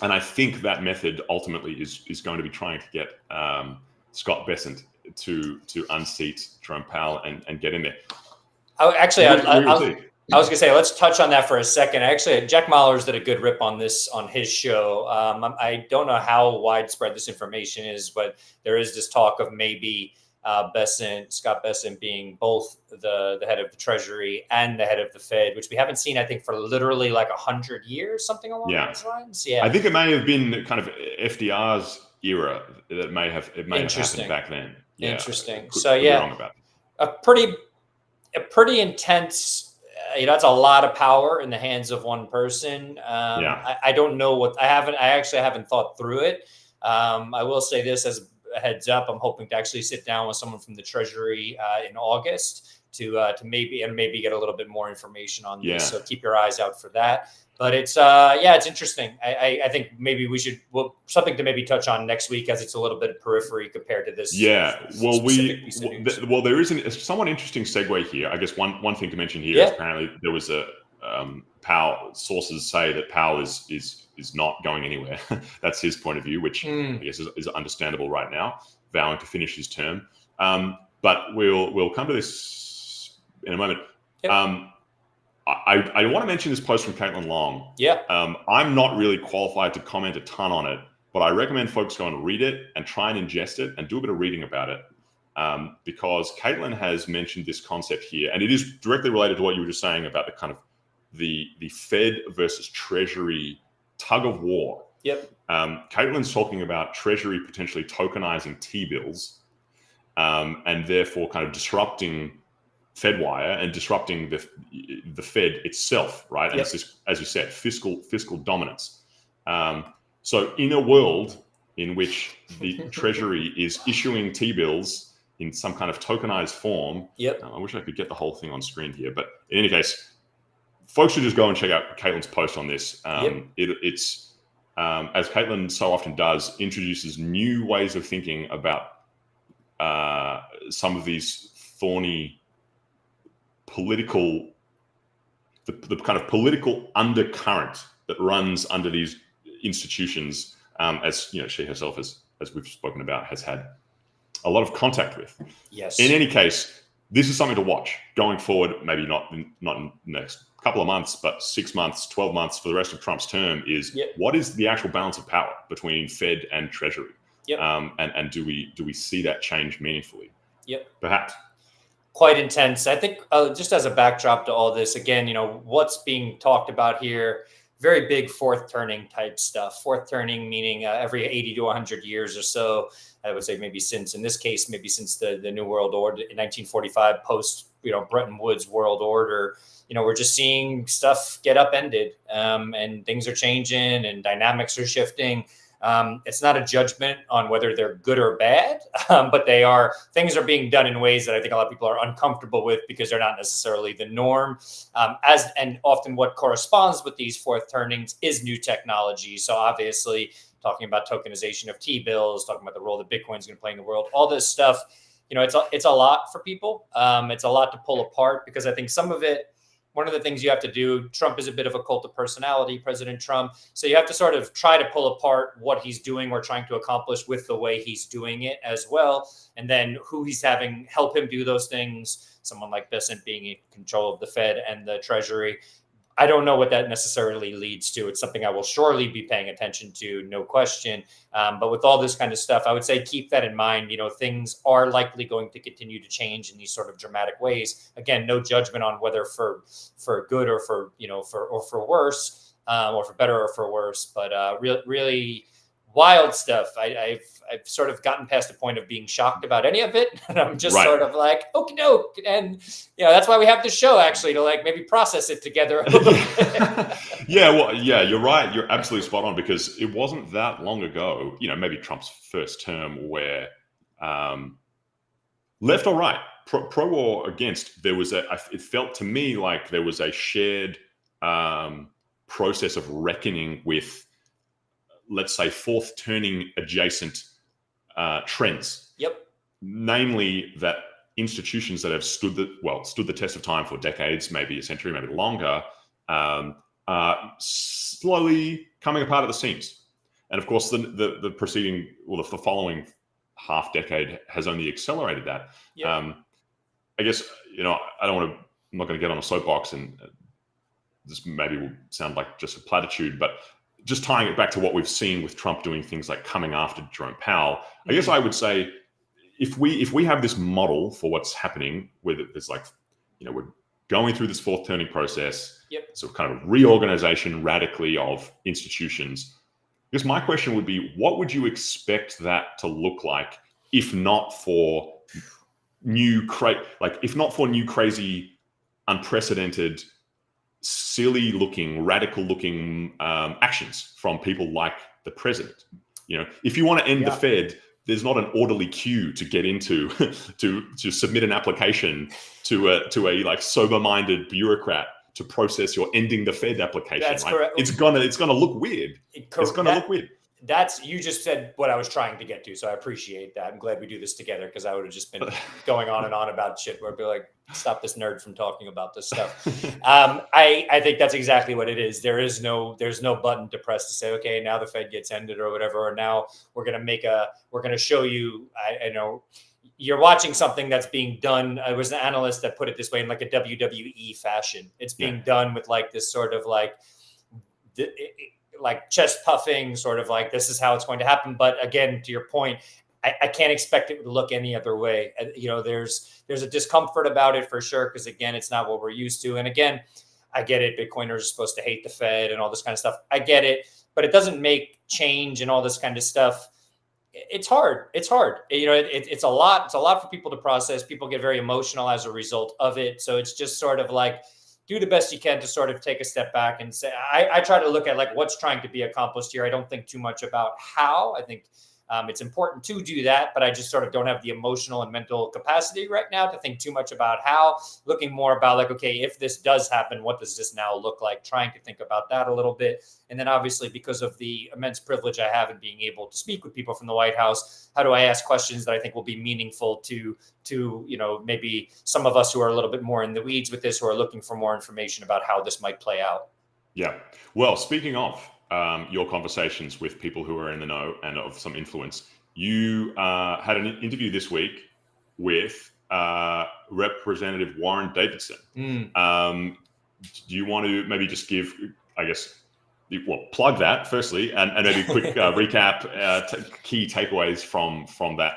S2: And I think that method ultimately is going to be trying to get Scott Bessent to unseat Jerome Powell and get in there.
S1: I was going to say, let's touch on that for a second. Actually, Jack Mallers did a good rip on this on his show. I don't know how widespread this information is, but there is this talk of maybe Scott Bessent being both the head of the Treasury and the head of the Fed, which we haven't seen, I think, for literally like 100 years, something along those lines. Yeah, I
S2: think it may have been kind of FDR's era that may have happened back then. Yeah.
S1: Interesting. So wrong about it. A pretty intense. That's a lot of power in the hands of one person. I don't know I actually haven't thought through it. I will say this as a heads up. I'm hoping to actually sit down with someone from the Treasury in August to maybe get a little bit more information on this. So keep your eyes out for that. But it's it's interesting. I think maybe we should something to maybe touch on next week, as it's a little bit periphery compared to this.
S2: Yeah. Well, there is a somewhat interesting segue here. I guess one thing to mention here is apparently there was a Powell. Sources say that Powell is not going anywhere. That's his point of view, which I guess is understandable right now, vowing to finish his term. But we'll come to this in a moment. Yep. I want to mention this post from Caitlin Long.
S1: Yeah.
S2: I'm not really qualified to comment a ton on it, but I recommend folks go and read it and try and ingest it and do a bit of reading about it, because Caitlin has mentioned this concept here, and it is directly related to what you were just saying about the kind of the Fed versus Treasury tug of war.
S1: Yep.
S2: Caitlin's talking about Treasury potentially tokenizing T-bills, and therefore kind of disrupting FedWire and disrupting the Fed itself, right? And it's this, as you said, fiscal dominance. So in a world in which the Treasury is issuing T-bills in some kind of tokenized form, I wish I could get the whole thing on screen here, but in any case, folks should just go and check out Caitlin's post on this. It's as Caitlin so often does, introduces new ways of thinking about some of these thorny political, the kind of political undercurrent that runs under these institutions, as she herself, as we've spoken about, has had a lot of contact with.
S1: Yes.
S2: In any case, this is something to watch going forward. Maybe not in the next couple of months, but 6 months, 12 months for the rest of Trump's term. Is what is the actual balance of power between Fed and Treasury? And do we see that change meaningfully? Perhaps.
S1: Quite intense. I think just as a backdrop to all this, again, what's being talked about here, very big fourth turning type stuff. Fourth turning meaning every 80 to 100 years or so. I would say maybe since the New World Order in 1945, post Bretton Woods World Order. We're just seeing stuff get upended, and things are changing and dynamics are shifting. It's not a judgment on whether they're good or bad, but things are being done in ways that I think a lot of people are uncomfortable with because they're not necessarily the norm. And often what corresponds with these fourth turnings is new technology. So obviously, talking about tokenization of T-bills, talking about the role that Bitcoin is going to play in the world, all this stuff. It's a lot for people. It's a lot to pull apart, because I think some of it, one of the things you have to do, Trump is a bit of a cult of personality, President Trump. So you have to sort of try to pull apart what he's doing or trying to accomplish with the way he's doing it as well. And then who he's having help him do those things. Someone like Davidson being in control of the Fed and the Treasury. I don't know what that necessarily leads to. It's something I will surely be paying attention to, no question. But with all this kind of stuff, I would say keep that in mind. Things are likely going to continue to change in these sort of dramatic ways. Again, no judgment on whether for good or for worse, or for better or for worse. But really wild stuff. I've sort of gotten past the point of being shocked about any of it, and I'm just sort of like, okie doke. And that's why we have this show, actually, to like maybe process it together a little bit.
S2: Yeah, you're right. You're absolutely spot on, because it wasn't that long ago, maybe Trump's first term, where left or right, pro or against, it felt to me like there was a shared process of reckoning with, let's say, fourth turning adjacent trends.
S1: Yep.
S2: Namely, that institutions that have stood the test of time for decades, maybe a century, maybe longer, are slowly coming apart at the seams. And of course, the preceding, the following half decade has only accelerated that. Yep. I guess, I'm not going to get on a soapbox, and this maybe will sound like just a platitude, but just tying it back to what we've seen with Trump doing things like coming after Jerome Powell, I guess I would say, if we have this model for what's happening, where it's like, we're going through this fourth turning process, so kind of reorganization radically of institutions. I guess my question would be, what would you expect that to look like, if not for new crazy, unprecedented, silly looking, radical looking actions from people like the president? If you want to end the Fed, there's not an orderly queue to get into to submit an application to a like sober-minded bureaucrat to process your ending the Fed application.
S1: That's correct.
S2: It's gonna look weird. It's gonna look weird.
S1: You just said what I was trying to get to, so I appreciate that. I'm glad we do this together, because I would have just been going on and on about shit where I'd be like, stop this nerd from talking about this stuff. I think that's exactly what it is. There's no button to press to say, okay, now the Fed gets ended or whatever, or now we're gonna show you. I know you're watching something that's being done. I was an analyst that put it this way, in like a WWE fashion. It's being done with like this sort of like chest puffing, sort of like, this is how it's going to happen. But again, to your point, I can't expect it to look any other way. There's a discomfort about it for sure, because again, it's not what we're used to. And again, I get it. Bitcoiners are supposed to hate the Fed and all this kind of stuff. I get it, but it doesn't make change and all this kind of stuff. It's hard. It's hard. It's a lot. It's a lot for people to process. People get very emotional as a result of it. So it's just sort of like, do the best you can to sort of take a step back and say, I try to look at like what's trying to be accomplished here. I don't think too much about how. I think it's important to do that, but I just sort of don't have the emotional and mental capacity right now to think too much about how. Looking more about like, okay, if this does happen, what does this now look like? Trying to think about that a little bit. And then obviously, because of the immense privilege I have in being able to speak with people from the White House, how do I ask questions that I think will be meaningful to maybe some of us who are a little bit more in the weeds with this, who are looking for more information about how this might play out?
S2: Yeah. Well, speaking of your conversations with people who are in the know and of some influence, you had an interview this week with Representative Warren Davidson. Do you want to maybe just give, I guess, plug that firstly, and maybe a quick recap, key takeaways from that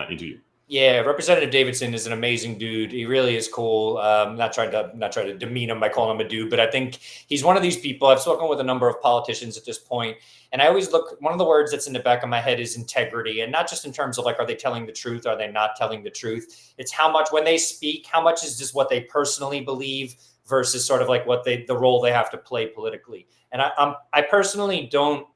S2: interview?
S1: Yeah, Representative Davidson is an amazing dude. He really is cool. Not trying to demean him by calling him a dude, but I think he's one of these people. I've spoken with a number of politicians at this point, and I always look. One of the words that's in the back of my head is integrity, and not just in terms of like, are they telling the truth? Are they not telling the truth? It's how much, when they speak, how much is just what they personally believe versus sort of like the role they have to play politically. And I personally don't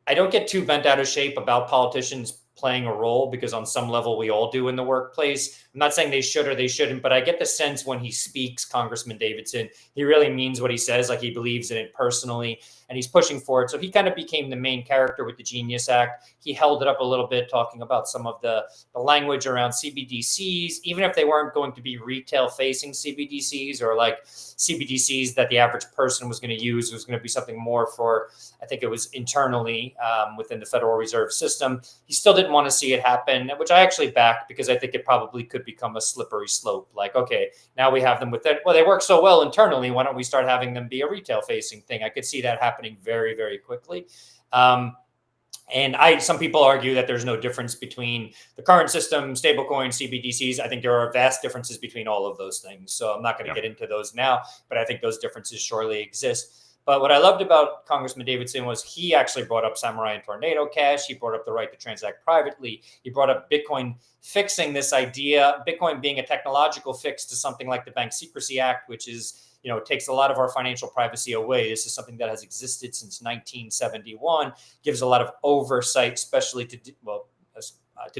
S1: get too bent out of shape about politicians playing a role, because on some level we all do in the workplace. I'm not saying they should or they shouldn't, but I get the sense when he speaks, Congressman Davidson, he really means what he says, like he believes in it personally, and he's pushing for it. So he kind of became the main character with the Genius Act. He held it up a little bit, talking about some of the language around CBDCs, even if they weren't going to be retail-facing CBDCs, or like CBDCs that the average person was going to use. It was going to be something more for, I think it was internally within the Federal Reserve System. He still didn't want to see it happen, which I actually backed, because I think it probably could become a slippery slope. Like, okay, now we have them with it. Well, they work so well internally. Why don't we start having them be a retail-facing thing? I could see that happening very, very quickly. And some people argue that there's no difference between the current system, stablecoin, CBDCs. I think there are vast differences between all of those things. So I'm not going to get into those now, but I think those differences surely exist. But what I loved about Congressman Davidson was he actually brought up Samurai and Tornado Cash. He brought up the right to transact privately. He brought up Bitcoin fixing this idea, Bitcoin being a technological fix to something like the Bank Secrecy Act, which is, it takes a lot of our financial privacy away. This is something that has existed since 1971, gives a lot of oversight, especially to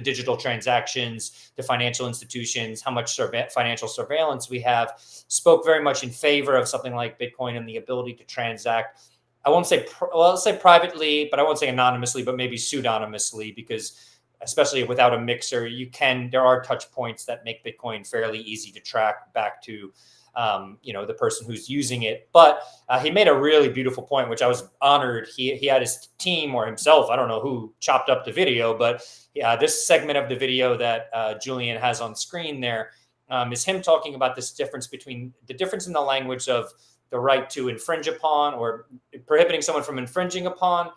S1: digital transactions, to financial institutions, how much financial surveillance we have. Spoke very much in favor of something like Bitcoin and the ability to transact. I won't say, I'll say privately, but I won't say anonymously, but maybe pseudonymously, because especially without a mixer, there are touch points that make Bitcoin fairly easy to track back to the person who's using it. But he made a really beautiful point, which I was honored. He had his team or himself, I don't know who chopped up the video, but this segment of the video that Julian has on screen there is him talking about this difference between the difference in the language of the right to infringe upon, or prohibiting someone from infringing upon,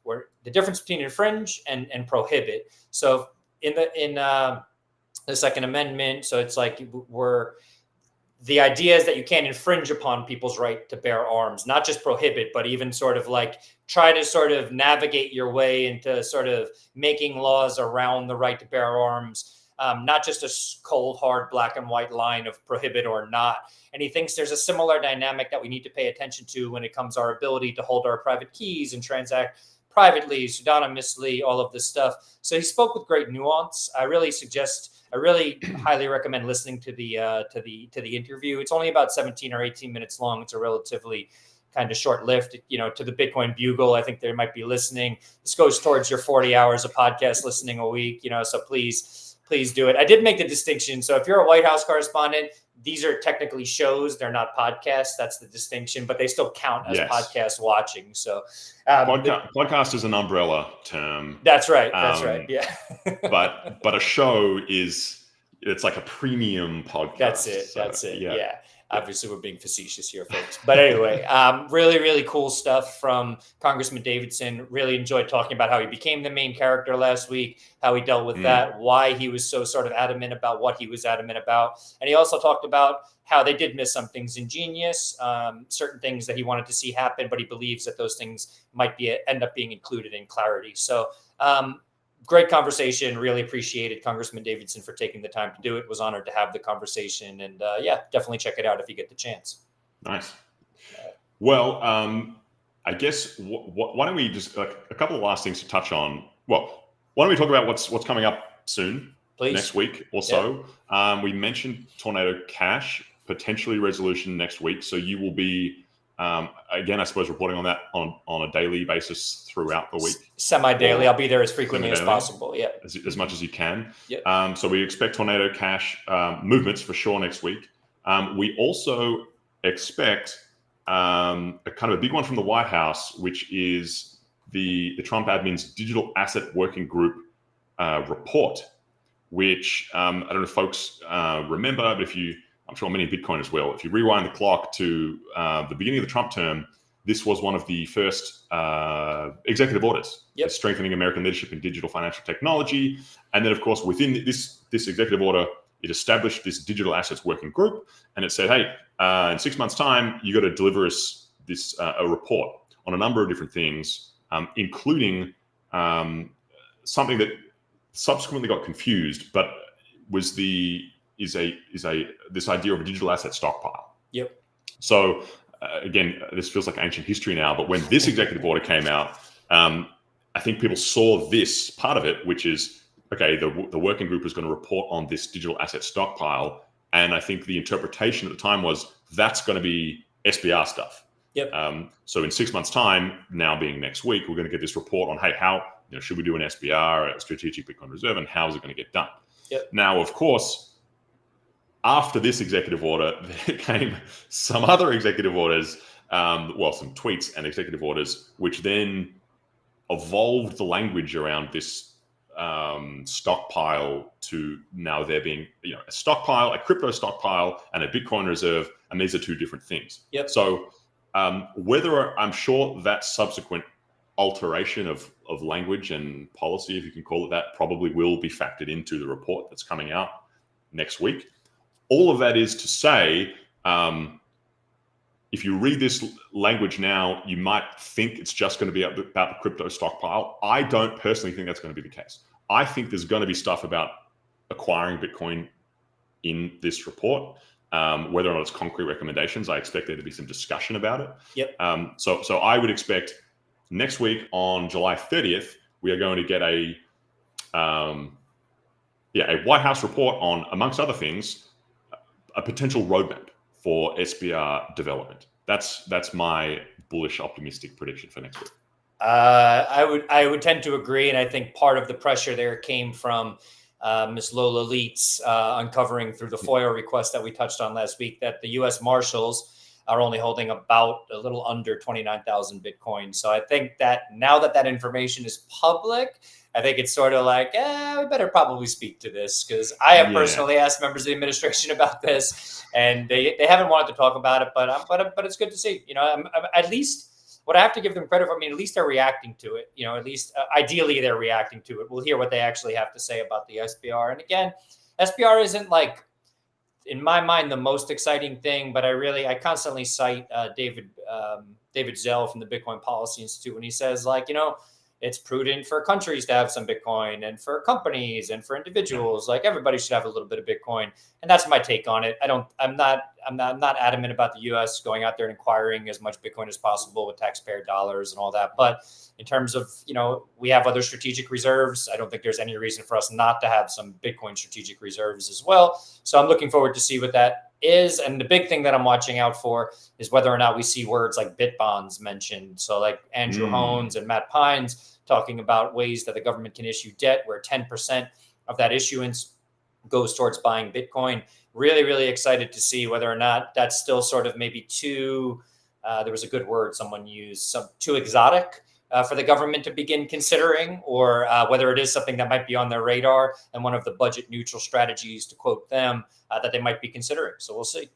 S1: or the difference between infringe and prohibit. So in the Second Amendment, so it's like the idea is that you can't infringe upon people's right to bear arms, not just prohibit, but even sort of like try to sort of navigate your way into sort of making laws around the right to bear arms, not just a cold, hard, black and white line of prohibit or not. And he thinks there's a similar dynamic that we need to pay attention to when it comes to our ability to hold our private keys and transact privately, pseudonymously, all of this stuff. So he spoke with great nuance. I really highly recommend listening to the interview. It's only about 17 or 18 minutes long. It's a relatively kind of short lift, to the Bitcoin Bugle. I think they might be listening. This goes towards your 40 hours of podcast listening a week, so please do it. I did make the distinction. So if you're a White House correspondent, these are technically shows. They're not podcasts. That's the distinction, but they still count as podcast watching. So
S2: podcast is an umbrella term.
S1: That's right. That's right. Yeah.
S2: but a show it's like a premium podcast.
S1: That's it. Yeah. Obviously, we're being facetious here, folks. But anyway, really, really cool stuff from Congressman Davidson. Really enjoyed talking about how he became the main character last week, how he dealt with that, why he was so sort of adamant about what he was adamant about. And he also talked about how they did miss some things in Genius, certain things that he wanted to see happen, but he believes that those things might end up being included in Clarity. So great conversation. Really appreciated Congressman Davidson for taking the time to do it. Was honored to have the conversation. And definitely check it out if you get the chance.
S2: Nice. Well, I guess why don't we just a couple of last things to touch on? Well, why don't we talk about what's coming up soon,
S1: please,
S2: next week or so? Yeah. We mentioned Tornado Cash, potentially resolution next week. So you will be, again, I suppose, reporting on that on a daily basis throughout the week.
S1: Semi-daily. I'll be there as frequently as possible. Yeah.
S2: As much as you can.
S1: Yep.
S2: So we expect Tornado Cash movements for sure next week. We also expect a kind of a big one from the White House, which is the Trump admin's Digital Asset Working Group report, which I don't know if folks remember, but I'm sure many Bitcoiners will. If you rewind the clock to the beginning of the Trump term, this was one of the first executive orders, strengthening American leadership in digital financial technology. And then, of course, within this executive order, it established this digital assets working group, and it said, hey, in 6 months' time, you got to deliver us this a report on a number of different things, including something that subsequently got confused, but was this idea of a digital asset stockpile.
S1: Yep.
S2: So again, this feels like ancient history now, but when this executive order came out, I think people saw this part of it, which is okay, the working group is going to report on this digital asset stockpile. And I think the interpretation at the time was that's going to be SBR stuff.
S1: Yep.
S2: So in 6 months' time, now being next week, we're going to get this report on, hey, how should we do an SBR, a strategic Bitcoin reserve, and how is it going to get done?
S1: Yep.
S2: Now, of course, after this executive order, there came some other executive orders, some tweets and executive orders, which then evolved the language around this stockpile to now there being a stockpile, a crypto stockpile, and a Bitcoin reserve, and these are two different things.
S1: Yep.
S2: So I'm sure that subsequent alteration of language and policy, if you can call it that, probably will be factored into the report that's coming out next week. All of that is to say, if you read this language now, you might think it's just going to be about the crypto stockpile. I don't personally think that's going to be the case. I think there's going to be stuff about acquiring Bitcoin in this report. Whether or not it's concrete recommendations, I expect there to be some discussion about it.
S1: Yep.
S2: So I would expect next week on July 30th, we are going to get a White House report on, amongst other things, a potential roadmap for SBR development. That's my bullish, optimistic prediction for next week.
S1: I would tend to agree, and I think part of the pressure there came from Ms. Lola Leitz uncovering through the FOIA request that we touched on last week that the U.S. Marshals are only holding about a little under 29,000 Bitcoin. So I think that now that information is public, I think it's sort of like, we better probably speak to this, because I have personally asked members of the administration about this, and they haven't wanted to talk about it. But it's good to see. At least what I have to give them credit for. I mean, at least they're reacting to it. At least ideally they're reacting to it. We'll hear what they actually have to say about the SBR. And again, SBR isn't like, in my mind, the most exciting thing, but I constantly cite David Zell from the Bitcoin Policy Institute when he says, like, it's prudent for countries to have some Bitcoin, and for companies and for individuals, like everybody should have a little bit of Bitcoin. And that's my take on it. I'm not adamant about the US going out there and acquiring as much Bitcoin as possible with taxpayer dollars and all that. But in terms of, we have other strategic reserves. I don't think there's any reason for us not to have some Bitcoin strategic reserves as well. So I'm looking forward to see what that is. And the big thing that I'm watching out for is whether or not we see words like bit bonds mentioned. So like Andrew Hones and Matt Pines talking about ways that the government can issue debt where 10% of that issuance goes towards buying Bitcoin. Really, really excited to see whether or not that's still sort of maybe too, there was a good word someone used, too exotic for the government to begin considering, or whether it is something that might be on their radar and one of the budget neutral strategies, to quote them, that they might be considering. So we'll see.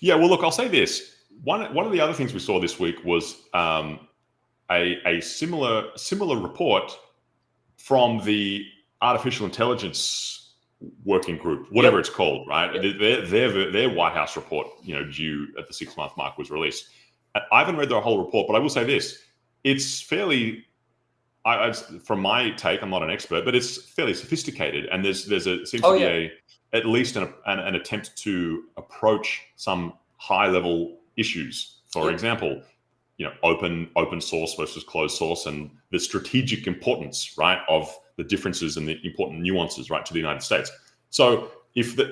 S2: Yeah, well, look, I'll say this. One of the other things we saw this week was a similar report from the artificial intelligence working group, whatever it's called, right? Yep. Their White House report, due at the 6-month mark, was released. I haven't read their whole report, but I will say this: it's fairly, from my take, I'm not an expert, but it's fairly sophisticated, and there seems to be at least an attempt to approach some high level issues. For example, open source versus closed source, and the strategic importance, right, of the differences and the important nuances, right, to the United States. So if the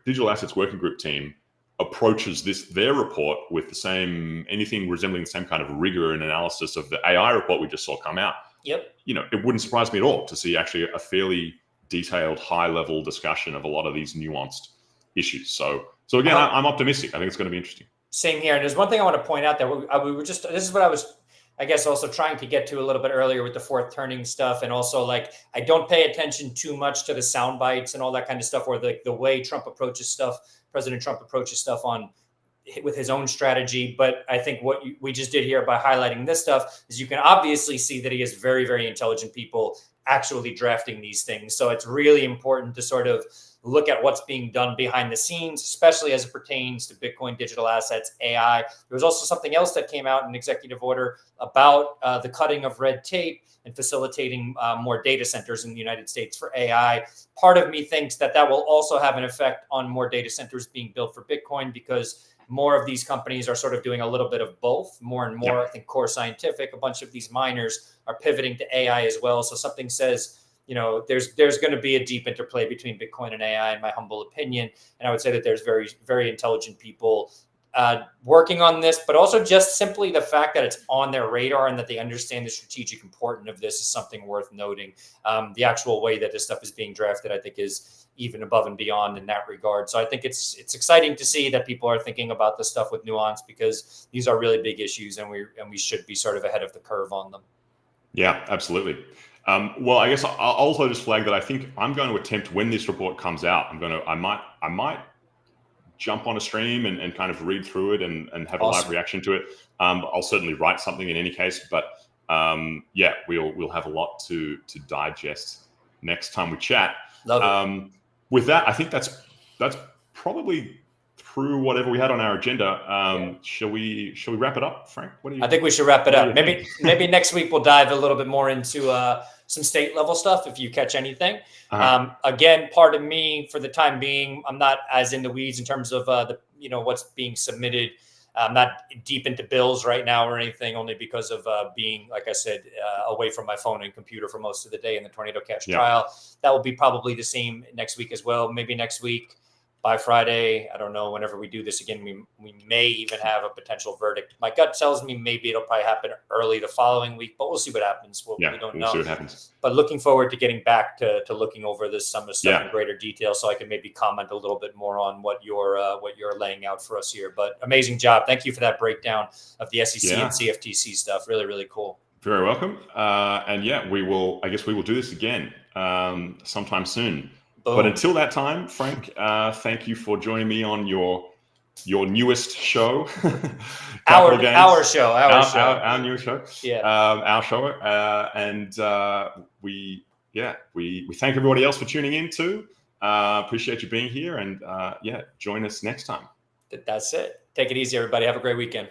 S2: digital assets working group team approaches their report with anything resembling the same kind of rigor and analysis of the AI report we just saw come out, it wouldn't surprise me at all to see actually a fairly detailed, high-level discussion of a lot of these nuanced issues. So again, I'm optimistic. I think it's going to be interesting.
S1: Same here. And there's one thing I want to point out that this is what I was, I guess, also trying to get to a little bit earlier with the fourth turning stuff. And also, like, I don't pay attention too much to the sound bites and all that kind of stuff, or the way President Trump approaches stuff with his own strategy. But I think what we just did here by highlighting this stuff is you can obviously see that he has very, very intelligent people actually drafting these things. So it's really important to sort of look at what's being done behind the scenes, especially as it pertains to Bitcoin, digital assets, AI. There was also something else that came out in executive order about the cutting of red tape and facilitating more data centers in the United States for AI. Part of me thinks that will also have an effect on more data centers being built for Bitcoin, because more of these companies are sort of doing a little bit of both, more and more. I think Core Scientific, a bunch of these miners are pivoting to AI as well. So something says, there's going to be a deep interplay between Bitcoin and AI, in my humble opinion. And I would say that there's very, very intelligent people working on this, but also just simply the fact that it's on their radar and that they understand the strategic importance of this is something worth noting. The actual way that this stuff is being drafted, I think, is even above and beyond in that regard. So I think it's exciting to see that people are thinking about this stuff with nuance, because these are really big issues, and we should be sort of ahead of the curve on them.
S2: Yeah, absolutely. Well, I guess I'll also just flag that I think I'm going to attempt, when this report comes out, I might jump on a stream and kind of read through it and have a live reaction to it. I'll certainly write something in any case, but yeah, we'll have a lot to digest next time we chat.
S1: Love it.
S2: With that, I think that's probably through whatever we had on our agenda. Shall we wrap it up, Frank?
S1: I think we should wrap it up. Maybe next week we'll dive a little bit more into some state level stuff, if you catch anything. Again, pardon me for the time being, I'm not as in the weeds in terms of what's being submitted. I'm not deep into bills right now or anything, only because of being, like I said, away from my phone and computer for most of the day in the Tornado Cash trial. That will be probably the same next week as well. Maybe next week by Friday, I don't know, whenever we do this again, we may even have a potential verdict. My gut tells me maybe it'll probably happen early the following week, but we'll see what happens. We don't know.
S2: See what happens.
S1: But looking forward to getting back to looking over this some stuff in greater detail, so I can maybe comment a little bit more on what you're laying out for us here. But amazing job. Thank you for that breakdown of the SEC and CFTC stuff. Really, really cool.
S2: Very welcome. And yeah, we will do this again sometime soon. Boom. But until that time, Frank, thank you for joining me on your newest show.
S1: Our newest show.
S2: Yeah. Our show. And we thank everybody else for tuning in too. Appreciate you being here, and join us next time.
S1: That's it. Take it easy, everybody. Have a great weekend.